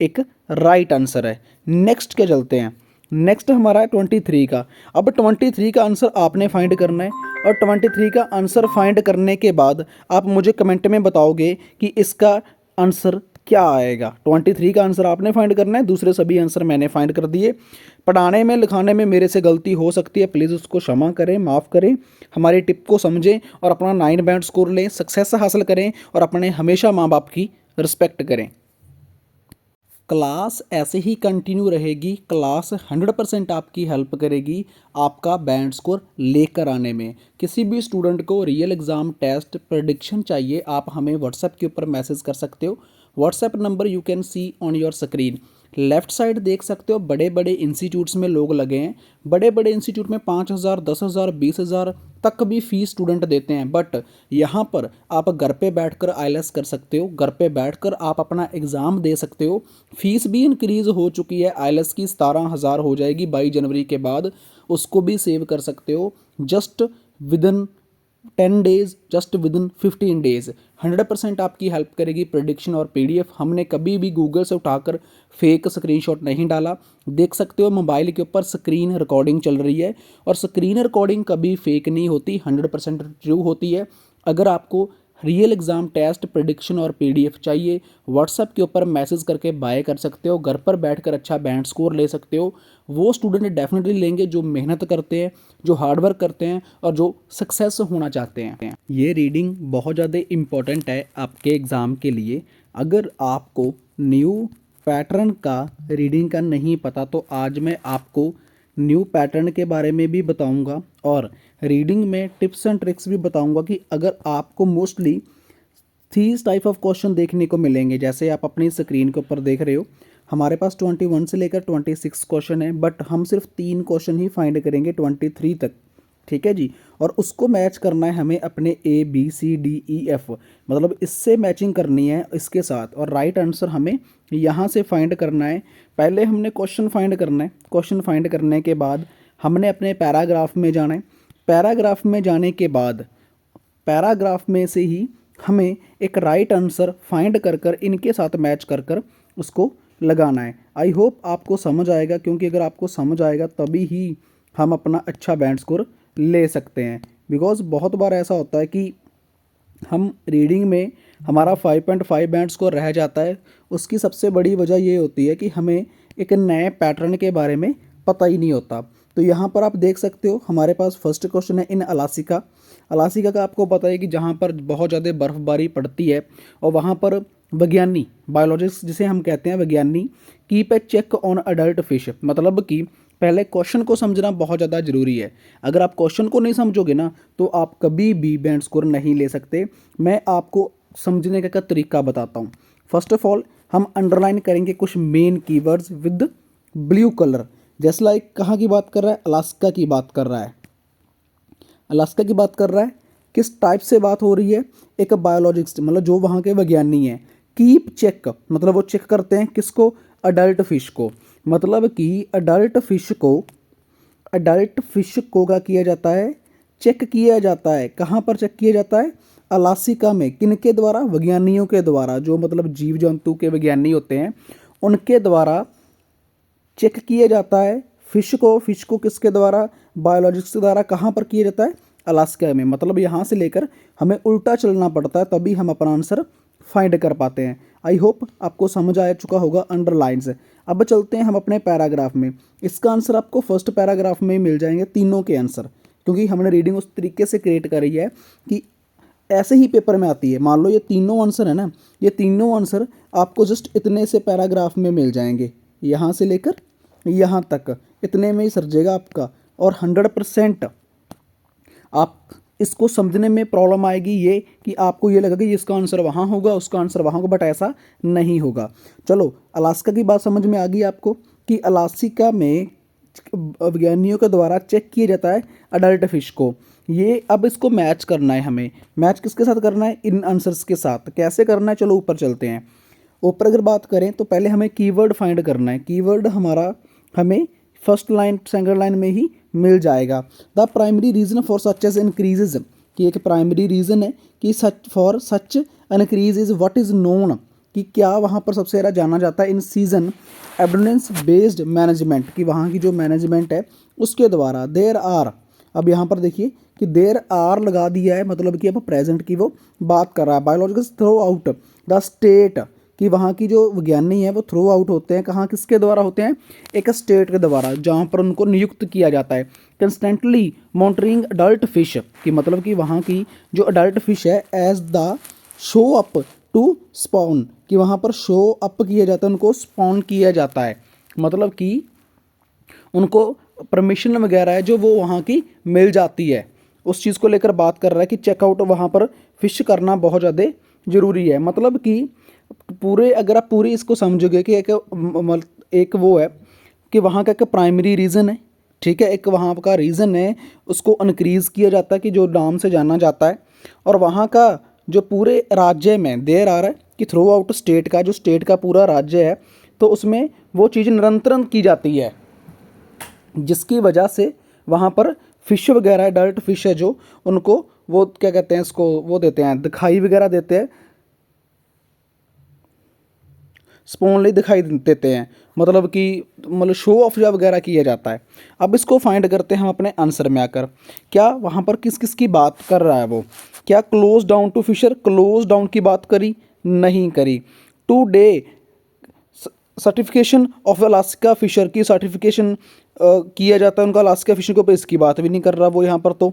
एक right answer है। Next क्या चलते हैं, नेक्स्ट हमारा है 23 का। अब 23 का आंसर आपने फाइंड करना है और 23 का आंसर फाइंड करने के बाद आप मुझे कमेंट में बताओगे कि इसका आंसर क्या आएगा। 23 का आंसर आपने फाइंड करना है, दूसरे सभी आंसर मैंने फाइंड कर दिए। पढ़ाने में लिखाने में मेरे से गलती हो सकती है, प्लीज़ उसको क्षमा करें, माफ़ करें, हमारी टिप को समझें और अपना 9 बैंड स्कोर लें, सक्सेस हासिल करें और अपने हमेशा माँ बाप की रिस्पेक्ट करें। क्लास ऐसे ही कंटिन्यू रहेगी, क्लास 100% आपकी हेल्प करेगी आपका बैंड स्कोर लेकर आने में। किसी भी स्टूडेंट को रियल एग्ज़ाम टेस्ट प्रेडिक्शन चाहिए, आप हमें व्हाट्सएप के ऊपर मैसेज कर सकते हो। WhatsApp number you can see on your screen. Left side देख सकते हो, बड़े बड़े इंस्टीट्यूट्स में लोग लगे हैं। बड़े बड़े इंस्टीट्यूट में 5,000, 10,000, 20,000 तक भी फीस स्टूडेंट देते हैं, बट यहाँ पर आप घर पे बैठकर आईएलटीएस कर सकते हो, घर पे बैठकर आप अपना एग्ज़ाम दे सकते हो। फीस भी इंक्रीज़ हो चुकी है, आईएलटीएस की 17,000 हो जाएगी 22 जनवरी के बाद, उसको भी सेव कर सकते हो। Just within 10 days, just within 15 days 100% आपकी हेल्प करेगी प्रेडिक्शन और पीडीएफ। हमने कभी भी गूगल से उठाकर फेक स्क्रीनशॉट नहीं डाला। देख सकते हो मोबाइल के ऊपर स्क्रीन रिकॉर्डिंग चल रही है और स्क्रीन रिकॉर्डिंग कभी फेक नहीं होती, 100% ट्रू होती है। अगर आपको रियल एग्ज़ाम टेस्ट प्रेडिक्शन और पीडीएफ चाहिए, व्हाट्सएप के ऊपर मैसेज करके बाय कर सकते हो, घर पर बैठकर अच्छा बैंड स्कोर ले सकते हो। वो स्टूडेंट डेफिनेटली लेंगे जो मेहनत करते हैं, जो हार्डवर्क करते हैं और जो सक्सेस होना चाहते हैं। ये रीडिंग बहुत ज़्यादा इम्पोर्टेंट है आपके एग्ज़ाम के लिए। अगर आपको न्यू पैटर्न का रीडिंग का नहीं पता तो आज मैं आपको न्यू पैटर्न के बारे में भी बताऊंगा और रीडिंग में टिप्स एंड ट्रिक्स भी बताऊंगा कि अगर आपको मोस्टली 3 टाइप ऑफ क्वेश्चन देखने को मिलेंगे। जैसे आप अपनी स्क्रीन के ऊपर देख रहे हो, हमारे पास 21 से लेकर 26 क्वेश्चन है, बट हम सिर्फ 3 क्वेश्चन ही फाइंड करेंगे 23 तक, ठीक है जी। और उसको मैच करना है हमें अपने ABCDEF, मतलब इससे मैचिंग करनी है इसके साथ, और राइट आंसर हमें यहाँ से फाइंड करना है। पहले हमने क्वेश्चन फाइंड करना है, क्वेश्चन फाइंड करने के बाद हमने अपने पैराग्राफ में जाना है। पैराग्राफ में जाने के बाद पैराग्राफ में से ही हमें एक राइट आंसर फाइंड कर कर इनके साथ मैच कर कर उसको लगाना है। आई होप आपको समझ आएगा, क्योंकि अगर आपको समझ आएगा तभी ही हम अपना अच्छा बैंड स्कोर ले सकते हैं। बिकॉज़ बहुत बार ऐसा होता है कि हम रीडिंग में हमारा 5.5 बैंड स्कोर रह जाता है। उसकी सबसे बड़ी वजह ये होती है कि हमें एक नए पैटर्न के बारे में पता ही नहीं होता। तो यहाँ पर आप देख सकते हो हमारे पास फर्स्ट क्वेश्चन है इन अलास्का। अलास्का का आपको पता है कि जहाँ पर बहुत ज़्यादा बर्फ़बारी पड़ती है और वहाँ पर विज्ञानी, बायोलॉजिस्ट जिसे हम कहते हैं विज्ञानी, keep a check on adult fish, मतलब कि पहले क्वेश्चन को समझना बहुत ज़्यादा ज़रूरी है। अगर आप क्वेश्चन को नहीं समझोगे ना तो आप कभी भी बैंड स्कोर नहीं ले सकते। मैं आपको समझने का तरीका बताता हूँ। फर्स्ट ऑफ ऑल हम अंडरलाइन करेंगे कुछ main keywords with blue colour. जैसे लाइक कहाँ की बात कर रहा है, अलास्का की बात कर रहा है। अलास्का की बात कर रहा है, किस टाइप से बात हो रही है, एक बायोलॉजिस्ट मतलब जो वहाँ के विज्ञानी हैं। कीप चेक मतलब वो चेक करते हैं किसको, अडल्ट फिश को, मतलब कि अडल्ट फिश को क्या किया जाता है, चेक किया जाता है। कहाँ पर चेक किया जाता है, अलास्का में। किनके द्वारा, विज्ञानियों के द्वारा, जो मतलब जीव जंतु के विज्ञानी होते हैं उनके द्वारा चेक किया जाता है फिश को किसके द्वारा, बायोलॉजिस्ट के द्वारा। कहाँ पर किया जाता है, अलास्का में। मतलब यहाँ से लेकर हमें उल्टा चलना पड़ता है तभी हम अपना आंसर फाइंड कर पाते हैं। आई होप आपको समझ आ चुका होगा अंडरलाइन से। अब चलते हैं हम अपने पैराग्राफ में। इसका आंसर आपको फर्स्ट पैराग्राफ में ही मिल जाएंगे, तीनों के आंसर, क्योंकि हमने रीडिंग उस तरीके से क्रिएट करी है कि ऐसे ही पेपर में आती है। मान लो ये तीनों आंसर है ना, ये तीनों आंसर आपको जस्ट इतने से पैराग्राफ में मिल जाएंगे, यहाँ से लेकर यहाँ तक इतने में ही सर जाएगा आपका। और 100% आप इसको समझने में प्रॉब्लम आएगी ये कि आपको ये लगेगा कि इसका आंसर वहाँ होगा, उसका आंसर वहाँ होगा, बट ऐसा नहीं होगा। चलो अलास्का की बात समझ में आ गई आपको कि अलास्का में विज्ञानियों के द्वारा चेक किया जाता है अडल्ट फिश को। ये अब इसको मैच करना है हमें। मैच किसके साथ करना है, इन आंसर्स के साथ। कैसे करना है, चलो ऊपर चलते हैं। ऊपर अगर बात करें तो पहले हमें कीवर्ड फाइंड करना है। कीवर्ड हमारा हमें फर्स्ट लाइन सेकंड लाइन में ही मिल जाएगा। The primary reason for such age increases, कि एक प्राइमरी रीजन है कि such for such increase is what is known, कि क्या वहाँ पर सबसे ज़्यादा जाना जाता है in season abundance based management, कि वहाँ की जो मैनेजमेंट है उसके द्वारा। देयर आर, अब यहाँ पर देखिए कि देयर आर लगा दिया है, मतलब कि अब प्रेजेंट की वो बात कर रहा है। Biologicals through out the state, कि वहाँ की जो विज्ञानी है वो थ्रू आउट होते हैं, कहाँ किसके द्वारा होते हैं, एक स्टेट के द्वारा जहाँ पर उनको नियुक्त किया जाता है। कंस्टेंटली मॉनिटरिंग अडल्ट फिश, कि मतलब कि वहाँ की जो अडल्ट फिश है as they show up to spawn, कि वहाँ पर शो अप किया जाता है, उनको स्पॉन किया जाता है, मतलब कि उनको परमिशन वगैरह है जो वो वहाँ की मिल जाती है। उस चीज़ को लेकर बात कर रहा है कि चेकआउट वहाँ पर फिश करना बहुत ज़्यादा ज़रूरी है। मतलब कि पूरे, अगर आप पूरी इसको समझोगे कि एक वो है कि वहाँ का एक प्राइमरी रीज़न है, ठीक है, एक वहाँ का रीज़न है, उसको इनक्रीज़ किया जाता है कि जो नाम से जाना जाता है। और वहाँ का जो पूरे राज्य में देर आ रहा है कि थ्रू आउट स्टेट का, जो स्टेट का पूरा राज्य है, तो उसमें वो चीज़ निरंतरन की जाती है, जिसकी वजह से वहाँ पर फिश वगैरह अडल्ट फिश है जो उनको वो क्या कहते हैं, इसको वो देते हैं, दिखाई वगैरह देते हैं, स्पॉनली दिखाई देते हैं, मतलब कि मतलब शो ऑफ या वगैरह किया जाता है। अब इसको फाइंड करते हैं हम अपने आंसर में आकर, क्या वहाँ पर किस किस की बात कर रहा है वो। क्या close down to fisher, close down की बात करी, नहीं करी। Today certification of Alaska fisher की सर्टिफिकेशन किया जाता है उनका अलास्का फिशर को, पर इसकी बात भी नहीं कर रहा वो यहाँ पर। तो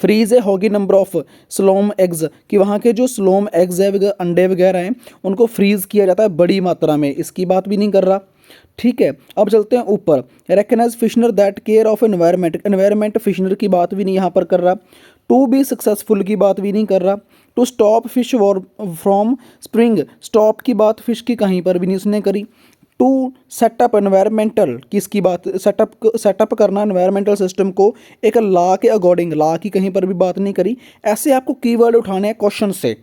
फ्रीज है हॉगी नंबर ऑफ स्लोम एग्स, कि वहाँ के जो स्लोम एग्स है अंडे वगैरह हैं उनको फ्रीज किया जाता है बड़ी मात्रा में, इसकी बात भी नहीं कर रहा। ठीक है, अब चलते हैं ऊपर। Recognise fishermen that care of environment, environment fishermen की बात भी नहीं यहाँ पर कर रहा। टू बी सक्सेसफुल की बात भी नहीं कर रहा। To stop fish from spring, stop की बात फिश की कहीं पर भी नहीं उसने करी। टू सेटअप एनवायरमेंटल, किसकी बात, सेटअप करना एनवायरमेंटल सिस्टम को एक लॉ के अकॉर्डिंग, लॉ की कहीं पर भी बात नहीं करी। ऐसे आपको कीवर्ड उठाने हैं क्वेश्चन से,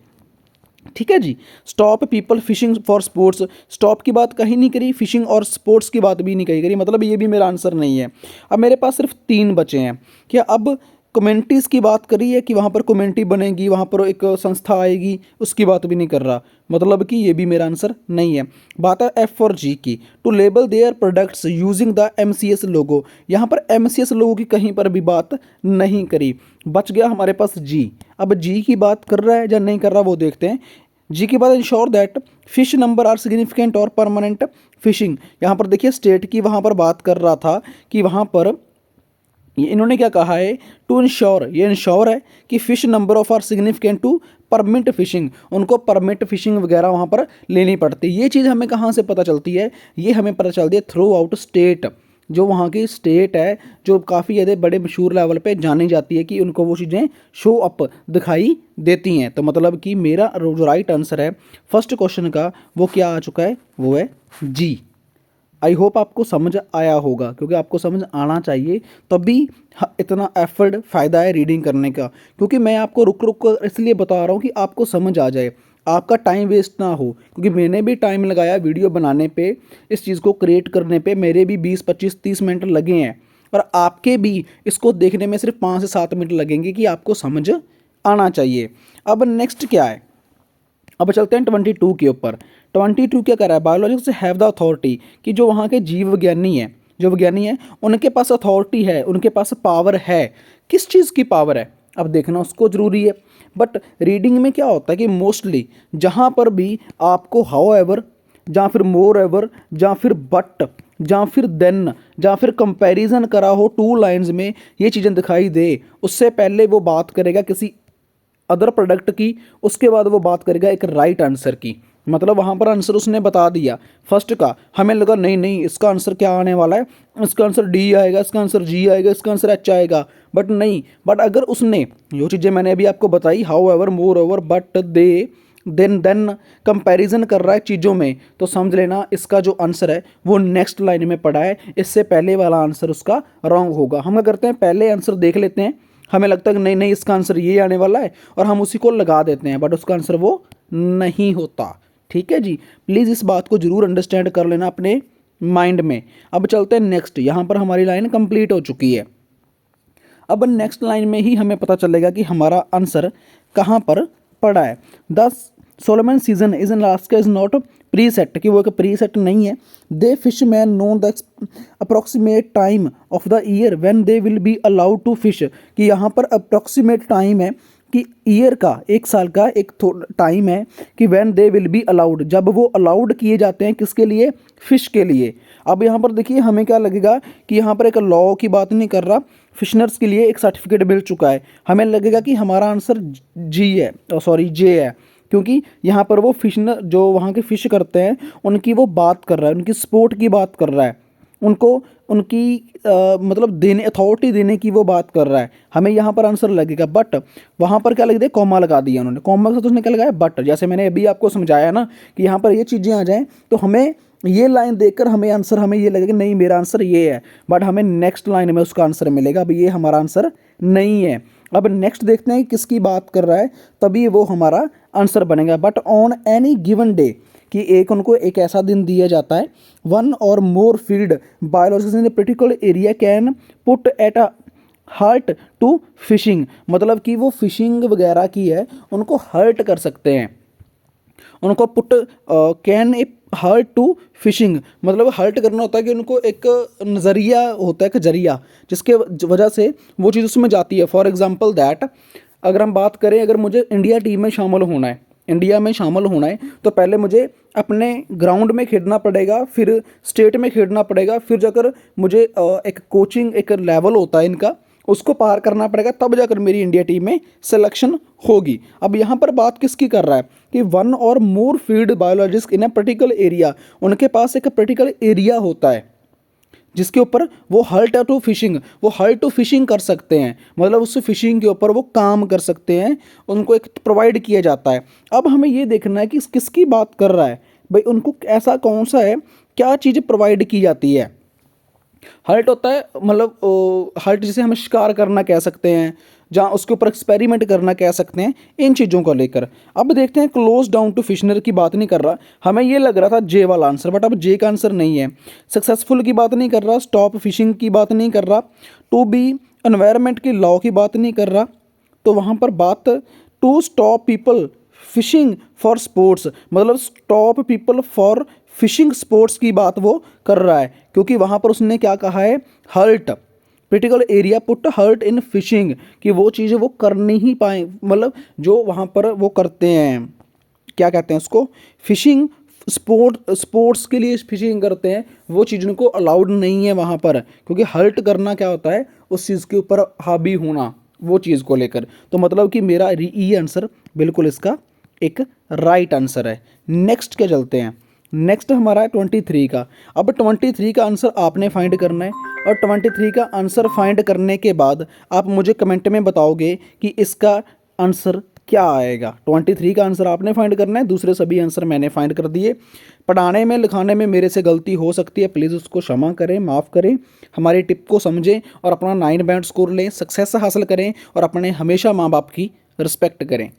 ठीक है जी। Stop people fishing for sports, stop की बात कहीं नहीं करी, फिशिंग और स्पोर्ट्स की बात भी नहीं कही करी, मतलब ये भी मेरा आंसर नहीं है। अब मेरे पास सिर्फ 3 बचे हैं। क्या अब कम्युनिटीज़ की बात करी है कि वहाँ पर कम्युनिटी बनेगी, वहाँ पर एक संस्था आएगी, उसकी बात भी नहीं कर रहा, मतलब कि ये भी मेरा आंसर नहीं है। बात है एफ और जी की। To label their products using the MCS logo, यहाँ पर MCS लोगो की कहीं पर भी बात नहीं करी। बच गया हमारे पास जी। अब जी की बात कर रहा है या नहीं कर रहा वो देखते हैं। जी के बाद ensure that fish number are significant और परमानेंट फिशिंग, यहाँ पर देखिए स्टेट की वहाँ पर बात कर रहा था कि वहाँ पर ये इन्होंने क्या कहा है, टू इंश्योर, ये इंश्योर है कि fish number of are significant to permit fishing, उनको परमिट फिशिंग वगैरह वहाँ पर लेनी पड़ती है। ये चीज़ हमें कहाँ से पता चलती है, ये हमें पता चलती है थ्रू आउट स्टेट, जो वहाँ की स्टेट है जो काफ़ी ज़्यादा बड़े मशहूर लेवल पे जानी जाती है कि उनको वो चीज़ें शो अप दिखाई देती हैं। तो मतलब कि मेरा जो राइट आंसर है फर्स्ट क्वेश्चन का वो क्या आ चुका है, वो है जी। आई होप आपको समझ आया होगा, क्योंकि आपको समझ आना चाहिए तभी इतना एफर्ट फ़ायदा है रीडिंग करने का, क्योंकि मैं आपको रुक रुक कर इसलिए बता रहा हूँ कि आपको समझ आ जाए, आपका टाइम वेस्ट ना हो, क्योंकि मैंने भी टाइम लगाया वीडियो बनाने पे, इस चीज़ को क्रिएट करने पे मेरे भी 20-25-30 मिनट लगे हैं, और आपके भी इसको देखने में सिर्फ 5 से 7 मिनट लगेंगे कि आपको समझ आना चाहिए। अब नेक्स्ट क्या है, अब चलते हैं 22 के ऊपर। 22 क्या कर रहा है, बायोलॉजिक्स हैव द अथॉरिटी, कि जो वहाँ के जीव विज्ञानी हैं, जो विज्ञानी हैं उनके पास अथॉरिटी है, उनके पास पावर है। किस चीज़ की पावर है अब देखना उसको ज़रूरी है। बट रीडिंग में क्या होता है कि मोस्टली जहाँ पर भी आपको हाउ एवर या फिर मोर एवर या फिर बट या फिर देन या फिर कंपैरिजन करा हो 2 लाइंस में, ये चीज़ें दिखाई दे, उससे पहले वो बात करेगा किसी अदर प्रोडक्ट की, उसके बाद वो बात करेगा एक राइट आंसर की। मतलब वहाँ पर आंसर उसने बता दिया फर्स्ट का, हमें लगा नहीं नहीं इसका आंसर क्या आने वाला है, इसका आंसर डी आएगा, इसका आंसर जी आएगा, इसका आंसर एच आएगा, बट नहीं। बट अगर उसने जो चीज़ें मैंने अभी आपको बताई, however, moreover, but, they, then comparison कर रहा है चीज़ों में, तो समझ लेना इसका जो आंसर है वो नेक्स्ट लाइन में पड़ा है, इससे पहले वाला आंसर उसका रॉन्ग होगा। हम क्या करते हैं, पहले आंसर देख लेते हैं, हमें लगता है कि नहीं नहीं इसका आंसर ये आने वाला है, और हम उसी को लगा देते हैं, बट उसका आंसर वो नहीं होता। ठीक है जी, प्लीज़ इस बात को जरूर अंडरस्टैंड कर लेना अपने माइंड में। अब चलते हैं नेक्स्ट, यहाँ पर हमारी लाइन कंप्लीट हो चुकी है। अब नेक्स्ट लाइन में ही हमें पता चलेगा कि हमारा आंसर कहाँ पर पड़ा है। 10 salmon season is in Alaska is not preset, कि वो एक प्री सेट नहीं है। They fishermen know the approximate time of the year when they will be allowed to fish, कि यहाँ पर अप्रॉक्सीमेट टाइम है कि ईयर का, एक साल का एक टाइम है कि when they will be allowed, जब वो अलाउड किए जाते हैं किसके लिए, फिश के लिए। अब यहाँ पर देखिए हमें क्या लगेगा कि यहाँ पर एक लॉ की बात नहीं कर रहा, फिशनर्स के लिए एक सर्टिफिकेट मिल चुका है, हमें लगेगा कि हमारा आंसर जी है, सॉरी जे है, क्योंकि यहाँ पर वो फिशनर जो वहाँ के फिश करते हैं उनकी वो बात कर रहा है, उनकी स्पोर्ट की बात कर रहा है, उनको उनकी मतलब देने अथॉरिटी देने की वो बात कर रहा है, हमें यहाँ पर आंसर लगेगा। बट वहाँ पर क्या लग दिया, कॉमा लगा दिया उन्होंने, कॉमा से तो उसने क्या लगाया बट, जैसे मैंने अभी आपको समझाया ना कि यहाँ पर ये चीज़ें आ जाएँ तो हमें ये लाइन देखकर हमें आंसर, हमें ये लगेगा कि नहीं मेरा आंसर ये है, बट हमें नेक्स्ट लाइन में उसका आंसर मिलेगा, अब ये हमारा आंसर नहीं है। अब नेक्स्ट देखते हैं कि किसकी बात कर रहा है, तभी वो हमारा आंसर बनेगा। But on any given day, कि एक उनको एक ऐसा दिन दिया जाता है, one or more field biologist in a particular area can put at a hurt to fishing, मतलब कि वो फिशिंग वगैरह की है उनको हर्ट कर सकते हैं, उनको put can a hurt to fishing, मतलब हर्ट करना होता है कि उनको एक नज़रिया होता है, एक जरिया जिसके वजह से वो चीज़ उसमें जाती है। फॉर एग्जांपल दैट, अगर हम बात करें, अगर मुझे इंडिया टीम में शामिल होना है, इंडिया में शामिल होना है तो पहले मुझे अपने ग्राउंड में खेलना पड़ेगा, फिर स्टेट में खेलना पड़ेगा, फिर जाकर मुझे एक कोचिंग, एक लेवल होता है इनका, उसको पार करना पड़ेगा, तब जाकर मेरी इंडिया टीम में सिलेक्शन होगी। अब यहाँ पर बात किसकी कर रहा है कि one or more field biologist in a particular area, उनके पास एक पर्टिकुलर एरिया होता है जिसके ऊपर वो हर्ट टू फिशिंग, वो हर्ट टू फिशिंग कर सकते हैं, मतलब उस फिशिंग के ऊपर वो काम कर सकते हैं, उनको एक प्रोवाइड किया जाता है। अब हमें ये देखना है कि किसकी बात कर रहा है भाई, उनको ऐसा कौन सा है, क्या चीज़ प्रोवाइड की जाती है। हर्ट होता है मतलब हर्ट जिसे हम शिकार करना कह सकते हैं, जहाँ उसके ऊपर एक्सपेरिमेंट करना कह सकते हैं, इन चीज़ों को लेकर। अब देखते हैं, क्लोज डाउन टू फिशनर की बात नहीं कर रहा, हमें ये लग रहा था जे वाला आंसर, बट अब जे का आंसर नहीं है। सक्सेसफुल की बात नहीं कर रहा, स्टॉप फिशिंग की बात नहीं कर रहा, टू बी एनवायरनमेंट की लॉ की बात नहीं कर रहा, तो वहाँ पर बात to stop people fishing for sports, मतलब stop people for fishing sports की बात वो कर रहा है, क्योंकि वहाँ पर उसने क्या कहा है, hurt critical area put hurt in fishing, कि वो चीज़ें वो कर नहीं पाए, मतलब जो वहाँ पर वो करते हैं, क्या कहते हैं उसको, फिशिंग स्पोर्ट्स के लिए फिशिंग करते हैं, वो चीज़ उनको अलाउड नहीं है वहाँ पर, क्योंकि हर्ट करना क्या होता है, उस चीज़ के ऊपर हावी होना, वो चीज़ को लेकर। तो मतलब कि मेरा ई आंसर बिल्कुल इसका एक राइट आंसर है। नेक्स्ट क्या चलते हैं, नेक्स्ट हमारा है 23 का। अब 23 का आंसर आपने फाइंड करना है, और 23 का आंसर फाइंड करने के बाद आप मुझे कमेंट में बताओगे कि इसका आंसर क्या आएगा। 23 का आंसर आपने फाइंड करना है, दूसरे सभी आंसर मैंने फाइंड कर दिए। पढ़ाने में लिखाने में मेरे से गलती हो सकती है, प्लीज़ उसको क्षमा करें, माफ़ करें, हमारी टिप को समझें और अपना 9 बैंड स्कोर लें, सक्सेस हासिल करें और अपने हमेशा माँ बाप की रिस्पेक्ट करें।